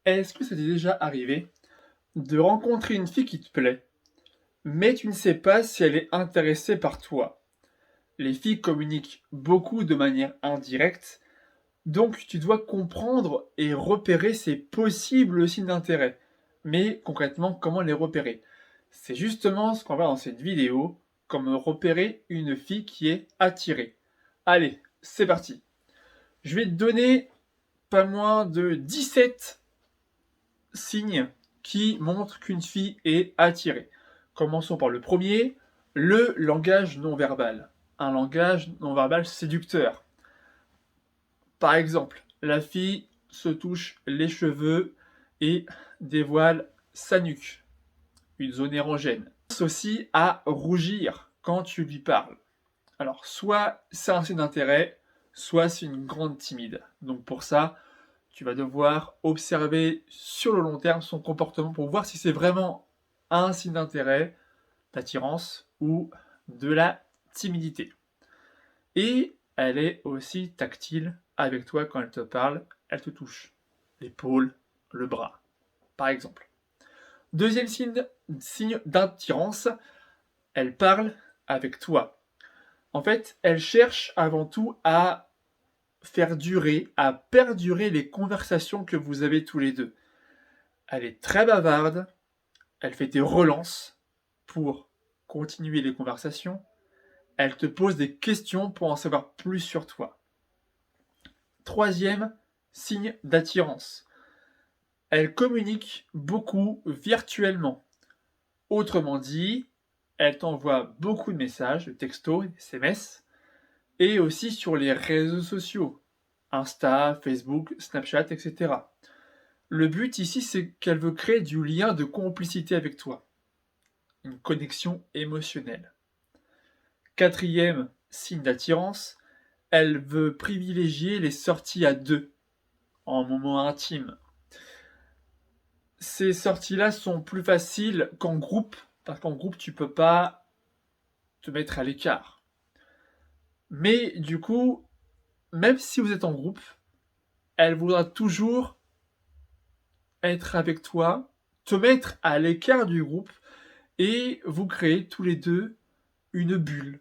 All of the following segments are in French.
Est-ce que ça t'est déjà arrivé de rencontrer une fille qui te plaît, mais tu ne sais pas si elle est intéressée par toi? Les filles communiquent beaucoup de manière indirecte, donc tu dois comprendre et repérer ces possibles signes d'intérêt. Mais concrètement, comment les repérer? C'est justement ce qu'on va voir dans cette vidéo, comment repérer une fille qui est attirée. Allez, c'est parti. Je vais te donner pas moins de 17 signes qui montrent qu'une fille est attirée. Commençons par le premier, le langage non verbal. Un langage non verbal séducteur. Par exemple, la fille se touche les cheveux et dévoile sa nuque, une zone érogène. Elle commence aussi à rougir quand tu lui parles. Alors, soit c'est un signe d'intérêt, soit c'est une grande timide. Donc pour ça, tu vas devoir observer sur le long terme son comportement pour voir si c'est vraiment un signe d'intérêt, d'attirance ou de la timidité. Et elle est aussi tactile avec toi quand elle te parle, elle te touche l'épaule, le bras, par exemple. Deuxième signe d'attirance, elle parle avec toi. En fait, elle cherche avant tout à faire durer, à perdurer les conversations que vous avez tous les deux. Elle est très bavarde, elle fait des relances pour continuer les conversations, elle te pose des questions pour en savoir plus sur toi. Troisième signe d'attirance, elle communique beaucoup virtuellement. Autrement dit, elle t'envoie beaucoup de messages, de textos, SMS, et aussi sur les réseaux sociaux, Insta, Facebook, Snapchat, etc. Le but ici, c'est qu'elle veut créer du lien de complicité avec toi, une connexion émotionnelle. Quatrième signe d'attirance, elle veut privilégier les sorties à deux, en moment intime. Ces sorties-là sont plus faciles qu'en groupe, parce qu'en groupe, tu peux pas te mettre à l'écart. Mais du coup, même si vous êtes en groupe, elle voudra toujours être avec toi, te mettre à l'écart du groupe et vous créer tous les deux une bulle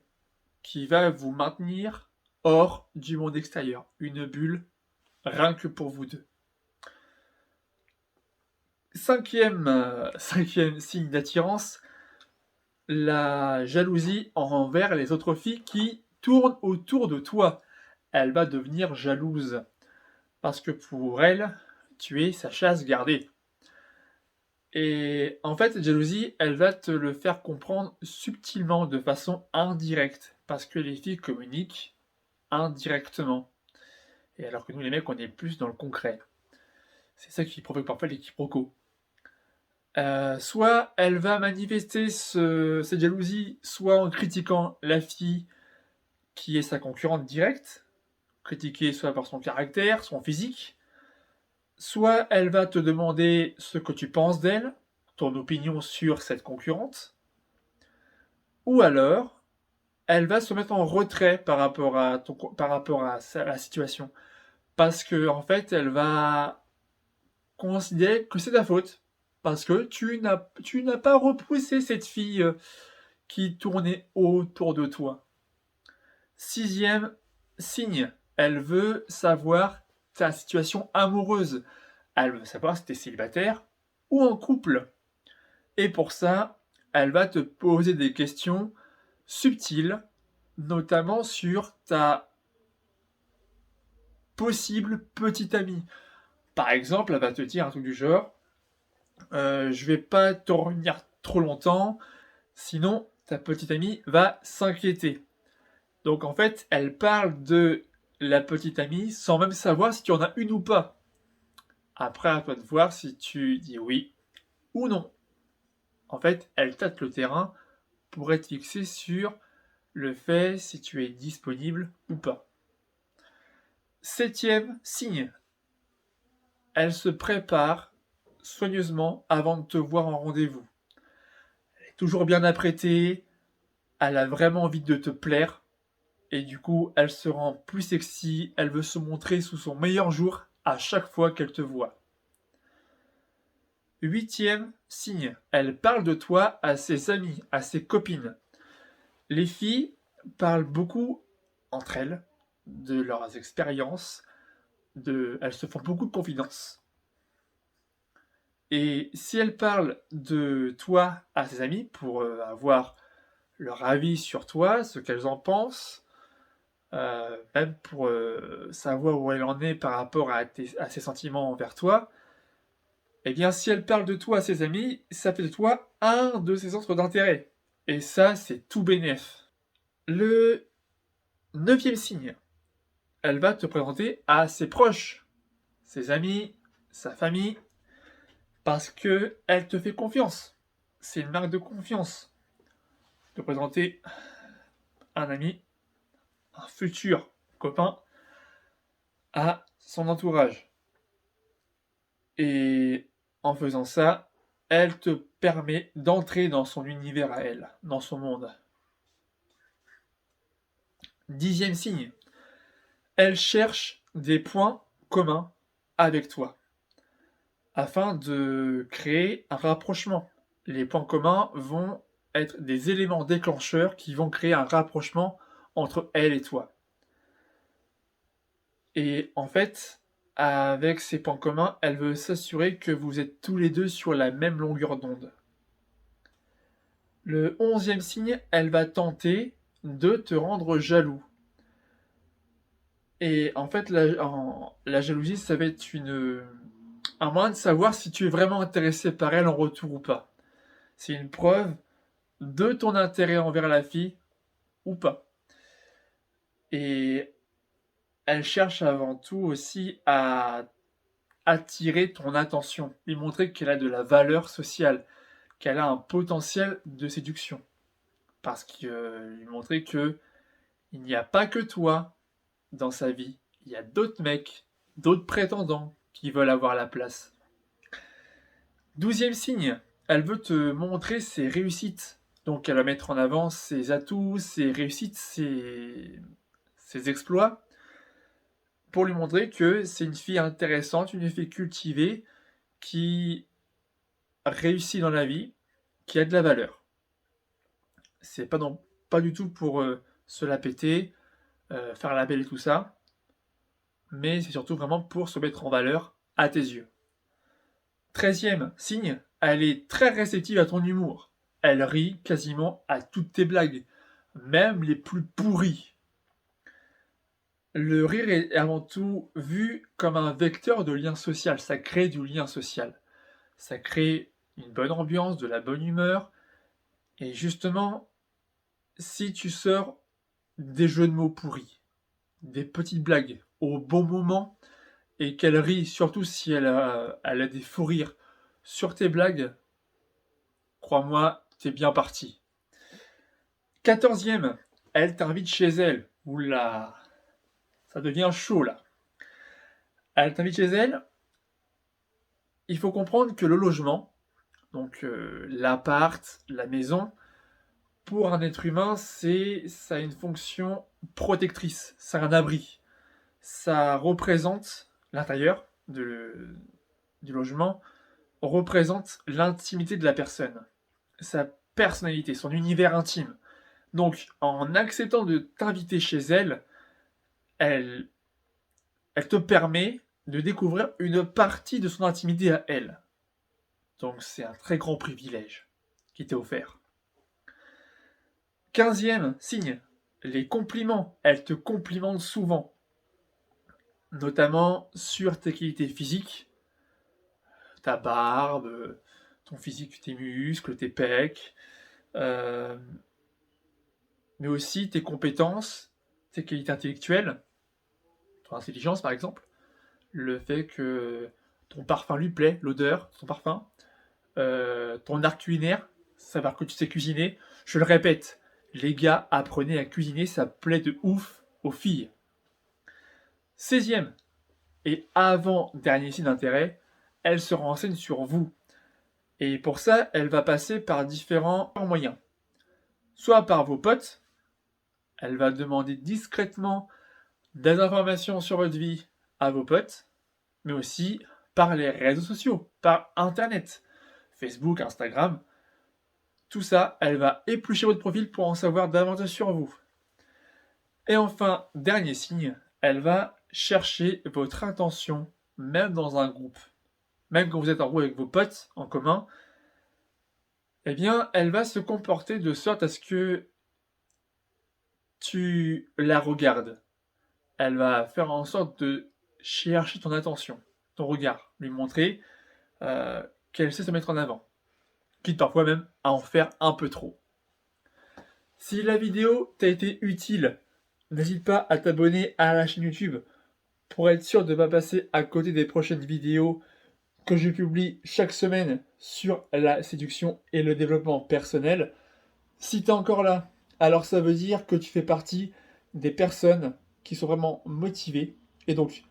qui va vous maintenir hors du monde extérieur. Une bulle rien que pour vous deux. Cinquième signe d'attirance, la jalousie envers les autres filles qui tournent autour de toi. Elle va devenir jalouse parce que pour elle, tu es sa chasse gardée. Et en fait, cette jalousie, elle va te le faire comprendre subtilement, de façon indirecte, parce que les filles communiquent indirectement. Et alors que nous, les mecs, on est plus dans le concret. C'est ça qui provoque parfois les quiproquos. Soit elle va manifester cette jalousie, soit en critiquant la fille qui est sa concurrente directe, critiquée soit par son caractère, son physique, soit elle va te demander ce que tu penses d'elle, ton opinion sur cette concurrente, ou alors elle va se mettre en retrait par rapport à, la situation, parce que en fait elle va considérer que c'est ta faute, parce que tu n'as pas repoussé cette fille qui tournait autour de toi. Sixième signe, elle veut savoir ta situation amoureuse. Elle veut savoir si tu es célibataire ou en couple. Et pour ça, elle va te poser des questions subtiles, notamment sur ta possible petite amie. Par exemple, elle va te dire un truc du genre je vais pas te revenir trop longtemps, sinon ta petite amie va s'inquiéter. Donc en fait, elle parle de la petite amie sans même savoir si tu en as une ou pas. Après, à toi de voir si tu dis oui ou non. En fait, elle tâte le terrain pour être fixée sur le fait si tu es disponible ou pas. Septième signe, elle se prépare soigneusement avant de te voir en rendez-vous. Elle est toujours bien apprêtée, elle a vraiment envie de te plaire, et du coup, elle se rend plus sexy, elle veut se montrer sous son meilleur jour à chaque fois qu'elle te voit. 8e signe, elle parle de toi à ses amis, à ses copines. Les filles parlent beaucoup entre elles, de leurs expériences, elles se font beaucoup de confidences. Et si elles parlent de toi à ses amis pour avoir leur avis sur toi, ce qu'elles en pensent, même pour savoir où elle en est par rapport à ses sentiments envers toi, eh bien, si elle parle de toi à ses amis, ça fait de toi un de ses centres d'intérêt. Et ça, c'est tout bénef. Le 9e signe, elle va te présenter à ses proches, ses amis, sa famille, parce que elle te fait confiance. C'est une marque de confiance. De présenter un ami, un futur copain, à son entourage. Et en faisant ça, elle te permet d'entrer dans son univers à elle, dans son monde. 10e signe, elle cherche des points communs avec toi afin de créer un rapprochement. Les points communs vont être des éléments déclencheurs qui vont créer un rapprochement entre elle et toi. Et en fait, avec ces points communs, elle veut s'assurer que vous êtes tous les deux sur la même longueur d'onde. Le 11e signe, elle va tenter de te rendre jaloux. Et en fait, la jalousie, ça va être un moyen de savoir si tu es vraiment intéressé par elle en retour ou pas. C'est une preuve de ton intérêt envers la fille ou pas. Et elle cherche avant tout aussi à attirer ton attention, lui montrer qu'elle a de la valeur sociale, qu'elle a un potentiel de séduction. Parce que lui montrer que il n'y a pas que toi dans sa vie, il y a d'autres mecs, d'autres prétendants qui veulent avoir la place. 12e signe, elle veut te montrer ses réussites. Donc elle va mettre en avant ses atouts, ses réussites, ses exploits, pour lui montrer que c'est une fille intéressante, une fille cultivée, qui réussit dans la vie, qui a de la valeur. C'est pas du tout pour se la péter, faire la belle et tout ça, mais c'est surtout vraiment pour se mettre en valeur à tes yeux. 13e signe, elle est très réceptive à ton humour. Elle rit quasiment à toutes tes blagues, même les plus pourries. Le rire est avant tout vu comme un vecteur de lien social, ça crée du lien social. Ça crée une bonne ambiance, de la bonne humeur, et justement, si tu sors des jeux de mots pourris, des petites blagues au bon moment, et qu'elle rit, surtout si elle a des fous rires sur tes blagues, crois-moi, t'es bien parti. 14e, elle t'invite chez elle. Oula, ça devient chaud là. Elle t'invite chez elle. Il faut comprendre que le logement, donc l'appart, la maison, pour un être humain, ça a une fonction protectrice, c'est un abri. Ça représente l'intérieur du logement, représente l'intimité de la personne, sa personnalité, son univers intime. Donc, en acceptant de t'inviter chez elle, elle, elle te permet de découvrir une partie de son intimité à elle. Donc, c'est un très grand privilège qui t'est offert. 15e signe, les compliments. Elle te complimente souvent, notamment sur tes qualités physiques, ta barbe, ton physique, tes muscles, tes pecs, euh, mais aussi tes compétences, tes qualités intellectuelles, ton intelligence par exemple, le fait que ton parfum lui plaît, l'odeur de ton parfum, ton art culinaire, savoir que tu sais cuisiner. Je le répète, les gars, apprenez à cuisiner, ça plaît de ouf aux filles. 16e et avant-dernier signe d'intérêt, elle se renseigne sur vous. Et pour ça, elle va passer par différents moyens. Soit par vos potes, elle va demander discrètement des informations sur votre vie à vos potes, mais aussi par les réseaux sociaux, par Internet. Facebook, Instagram. Tout ça, elle va éplucher votre profil pour en savoir davantage sur vous. Et enfin, dernier signe, elle va chercher votre intention, même dans un groupe. Même quand vous êtes en groupe avec vos potes en commun, eh bien, elle va se comporter de sorte à ce que tu la regardes. Elle va faire en sorte de chercher ton attention, ton regard, lui montrer qu'elle sait se mettre en avant, quitte parfois même à en faire un peu trop. Si la vidéo t'a été utile, n'hésite pas à t'abonner à la chaîne YouTube pour être sûr de ne pas passer à côté des prochaines vidéos que je publie chaque semaine sur la séduction et le développement personnel. Si tu es encore là, alors ça veut dire que tu fais partie des personnes qui sont vraiment motivées. Et donc,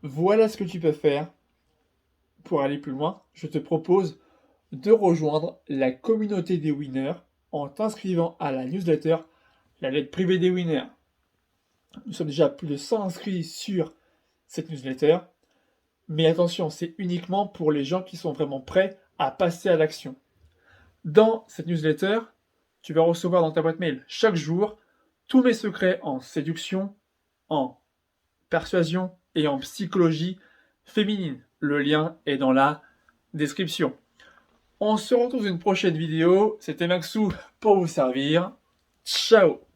voilà ce que tu peux faire pour aller plus loin. Je te propose de rejoindre la communauté des winners en t'inscrivant à la newsletter, la lettre privée des winners. Nous sommes déjà plus de 100 inscrits sur cette newsletter. Mais attention, c'est uniquement pour les gens qui sont vraiment prêts à passer à l'action. Dans cette newsletter, tu vas recevoir dans ta boîte mail chaque jour tous mes secrets en séduction, en persuasion et en psychologie féminine. Le lien est dans la description. On se retrouve dans une prochaine vidéo. C'était Maxou pour vous servir. Ciao!